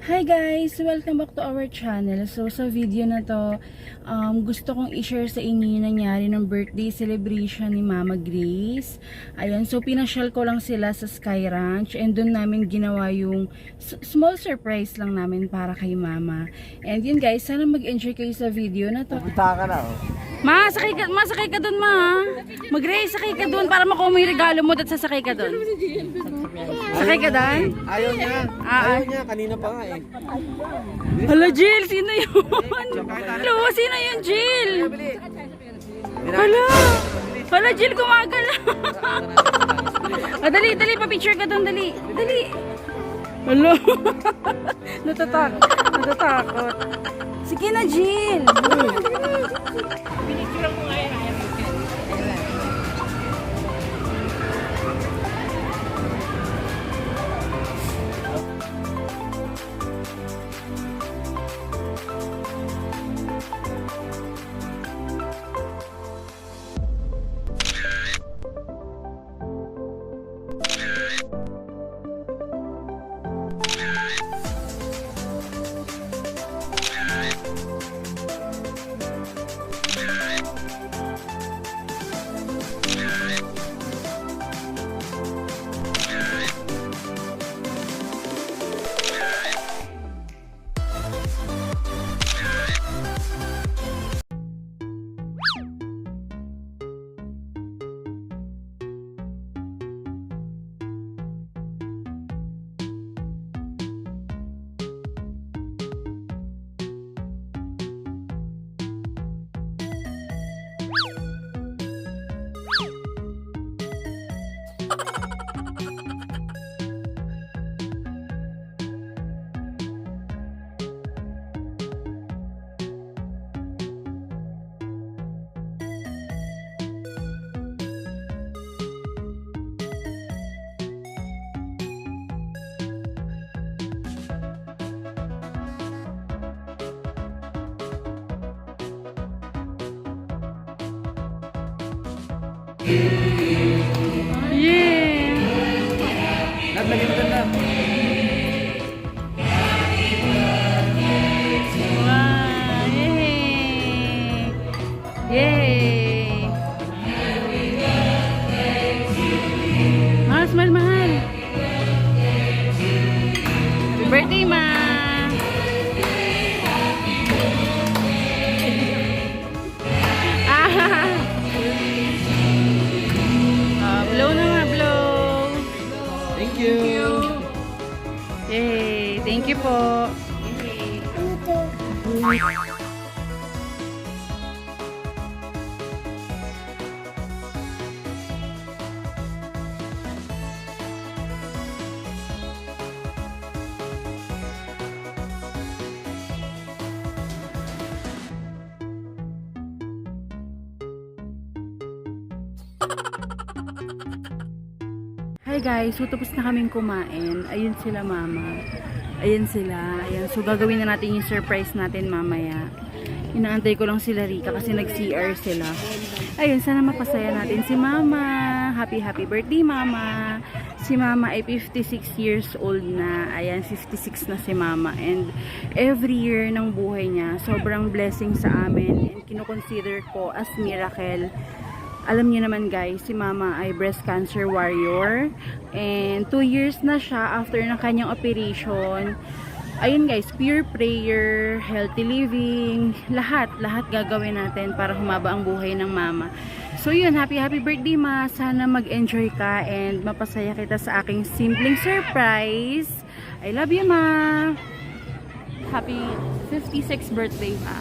Hi guys! Welcome back to our channel. So sa video na to, gusto kong i-share sa inyo yung nangyari ng birthday celebration ni Mama Grace. Ayan, so pinasyal ko lang sila sa Sky Ranch and doon namin ginawa yung small surprise lang namin para kay Mama. And yun guys, sana mag-enjoy kayo sa video na to. Punta ka na, oh. Masakay ka doon, ma. Mag-Grace, sakay ka doon para makuha mo yung regalo mo at sasakay ka doon. Sakay ka doon? Ayaw niya. Ayaw niya. Kanina pa nga, eh. Hala, Jill! Sino yun? Hello, sino yun, Jill? Hala! Hala, Jill, gumagala! Dali, pa-picture ka doon, dali. Hala! Natatakot. Sige na, Jill! Pinicture mo nga yan. Yeah! Nagalimutan na. Wow! Yay! Yay! Smile, mahal! Happy birthday, ma! Blow na nga, blow! Thank you. Yay! Thank you po! Hi guys, so tapos na kaming kumain. Ayun sila, mama. Ayun sila. Ayan. So gagawin na natin yung surprise natin mamaya. Inaantay ko lang sila Rika kasi nag-CR sila. Ayun, sana mapasaya natin si mama. Happy birthday, mama. Si mama ay 56 years old na. Ayan, 56 na si mama. And every year ng buhay niya, sobrang blessing sa amin. And kinoconsider ko as miracle. Alam niyo naman guys, si mama ay breast cancer warrior. And 2 years na siya after ng kanyang operation. Ayun guys, pure prayer, healthy living, lahat gagawin natin para humaba ang buhay ng mama. So yun, happy birthday ma. Sana mag-enjoy ka and mapasaya kita sa aking simpleng surprise. I love you ma. Happy 56th birthday, ma.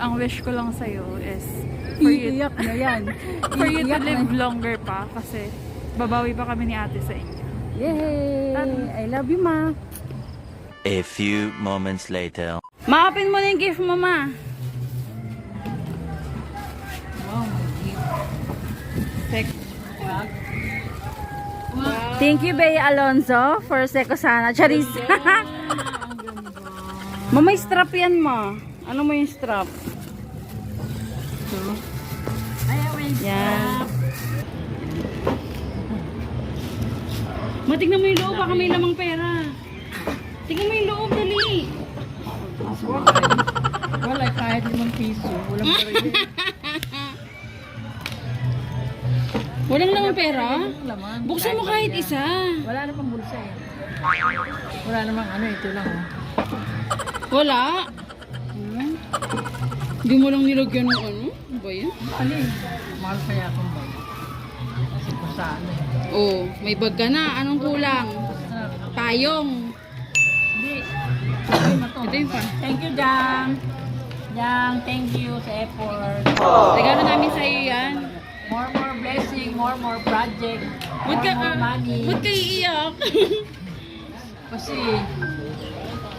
Ang wish ko lang sa'yo is for you, Iiyak na yan. for you to live longer pa kasi babawi pa kami ni ate sa inyo. Yay! I love you ma. A few moments later. Ma-open mo na yung gift mo ma. Thank you, Bea Alonzo, for Seco Sana. Charis. May strap yan mo. Ano mo yung strap? Yan. Matignan mo yung loob, baka may lamang pera. Tingnan mo yung loob, dali. Wala, kahit 5 piso. Walang parili. Walang naman pera? Laman. Buksan mo kahit isa. Wala namang bulsa eh. Wala namang ano, ito lang oh. Wala? Hindi mo lang nilagyan ng ano? Ano ba yan? Alin? Mahal kaya akong bayo. Kasi kung saan eh. Oh, may bag ka na. Anong kulang? Payong. Hindi. Sabi mo to. Ito yung pa. Thank you, Jang. Jang, thank you sa effort. Regalo namin sa'yo yan. More blessing, more project. Ba't ka, More money. ba't ka iiyak? Kasi,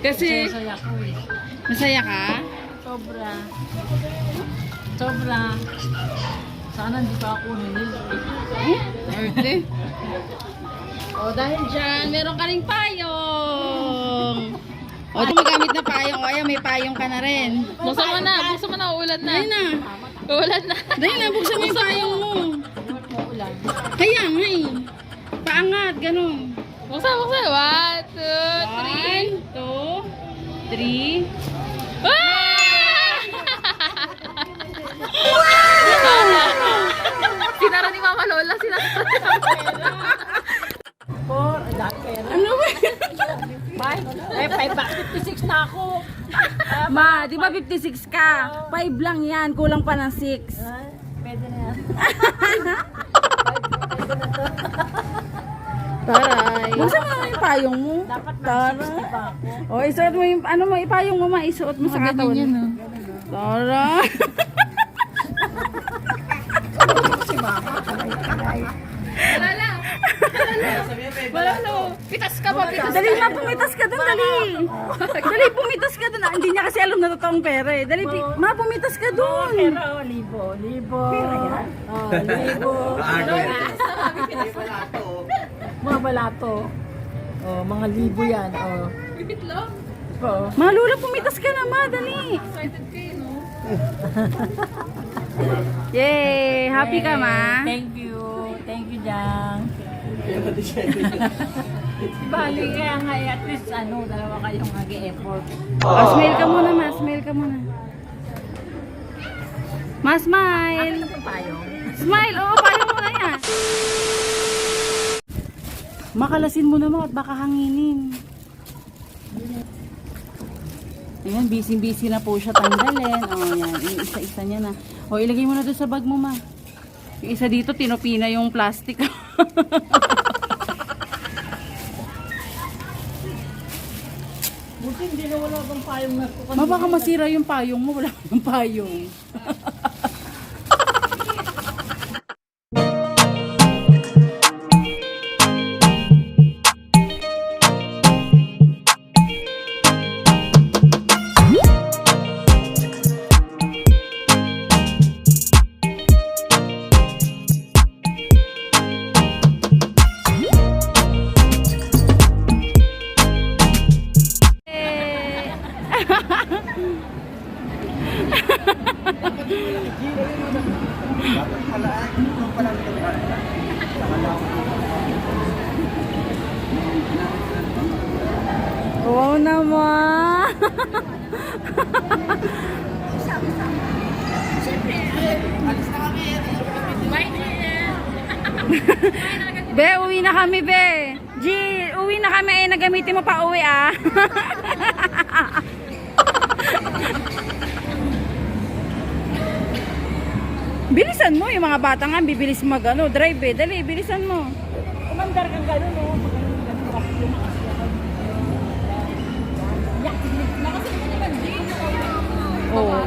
Kasi, saya ko eh. masaya ka? Sobra. Sobra. Sana hindi pa ako nilil. Arte. O, dahil dyan, meron ka ring payong. O, magamit na payong. O, ayan, may payong ka na rin. Buksan mo na, uulan na. Dahil na. Uulan na. Dahil na, buksan mo yung payong mo. Kaya nga eh. Paangat, ganun. Buksan. 1, 2, 3. 1, 2, 3. Sinara ni Mama Lola, sinara. Ano ba? Eh, 56 na ako. Ma, di ba 56 ka? 5 lang yan, kulang pa ng 6. Pwede na yan. Taray. Buksan mo naman yung payong mo. Dapat Taray. mag-60 pa ako. O, isuot mo yung, ano mo, ipayong mo, ma, isuot mo sa katawan. Taray. Wala na. Pitas ka pa, pitas. Dali, ma, pumitas ka dun, dali. Dali, pumitas ka dun. Ah, hindi niya kasi alam na totoong pera eh. Dali, ma, pumitas ka dun. Pero, libo. Pera yan? Oh, libo. Mga balato. Oh, mga libo yan. Oh. Bibitlong. Oh. Ma, Lola, pumitas ka na, ma, dali. Excited kayo, no? Yay! Happy ka, ma? Thank you. Thank you, Jang. Bali kaya nga, at least dalawa kayong nag-effort. Oh, smile ka muna, ma. Smile ka muna. Ma, smile. Payong. Smile. Oo, payong mo na yan. Makalasin mo naman at baka hanginin. Ayan, busy-busy na po siya tanggalin. O, yan. Yung isa-isa niya na. O, ilagay mo na doon sa bag mo, ma. Yung isa dito, tinupina yung plastic. Buti hindi na wala bang payong na ko. Ma, baka masira yung payong mo. Wala yung payong. Oo naman. Be, uwi na kami, be. G, uwi na kami. Eh, nagamitin mo pa uwi, ah. Bilisan mo, yung mga bata nga, bibilis drive eh. Dali, bilisan mo. Kumandar kang gano'n, no? Oo.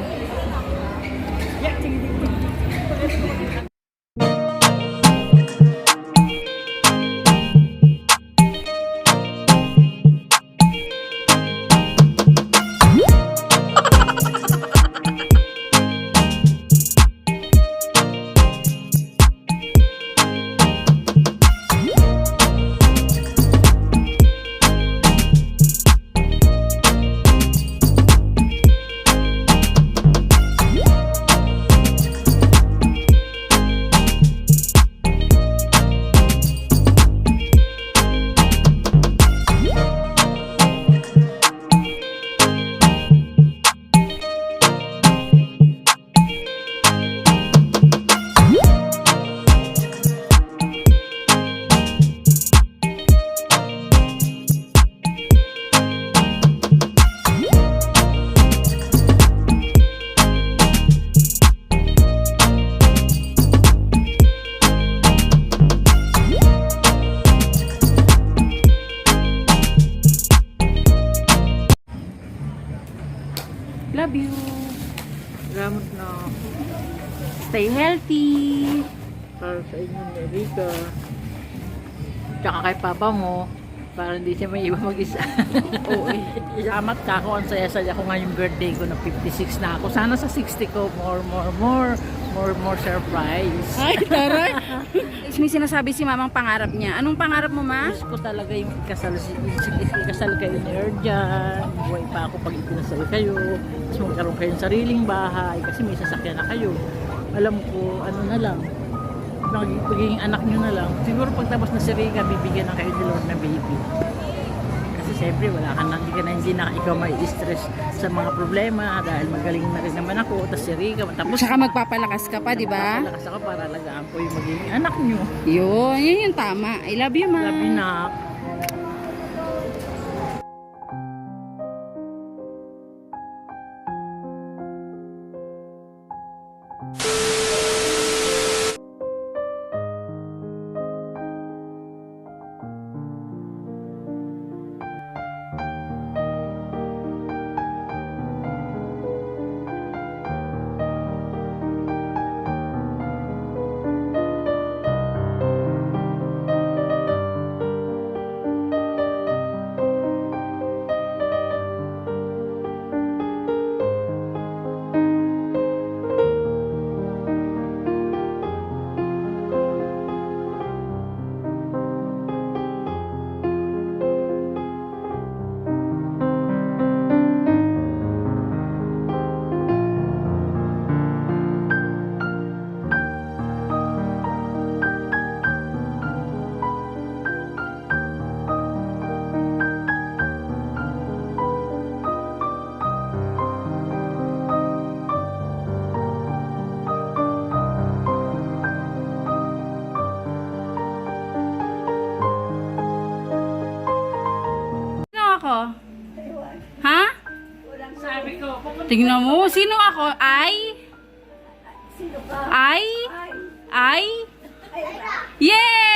love you. Salamat na. Stay healthy. Para sa inyo, Erika. Tsaka kay papa mo. Para hindi siya may iba mag-isa. Oo eh. Salamat ka ako. Ang saya-saya ko ngayong birthday ko na 56 na ako. Sana sa 60 ko, more surprise. Ay, taray. May sinasabi si mamang pangarap niya. Anong pangarap mo, ma? Gusto ko talaga yung ikasal kayo ni Erjan. Buhay pa ako pag ikinasal kayo. Tapos magkaroon kayong sariling bahay. Kasi may sasakyan na kayo. Alam ko, ano na lang. Pagiging anak nyo na lang. Siguro pagtapos na si Rika, bibigyan na kayo ni Lord na baby. Kasi siyempre, wala ka na, hindi na ikaw may stress sa mga problema dahil magaling na rin naman ako. Tapos si Rika, tapos Saka magpapalakas ka pa, di ba? Magpapalakas ako para alagaan ko yung magiging anak nyo. Yun yung tama. I love you, ma. Love you, nak. Ako? Ha? Tingnan mo, sino ako? Ay? Ay? Yay!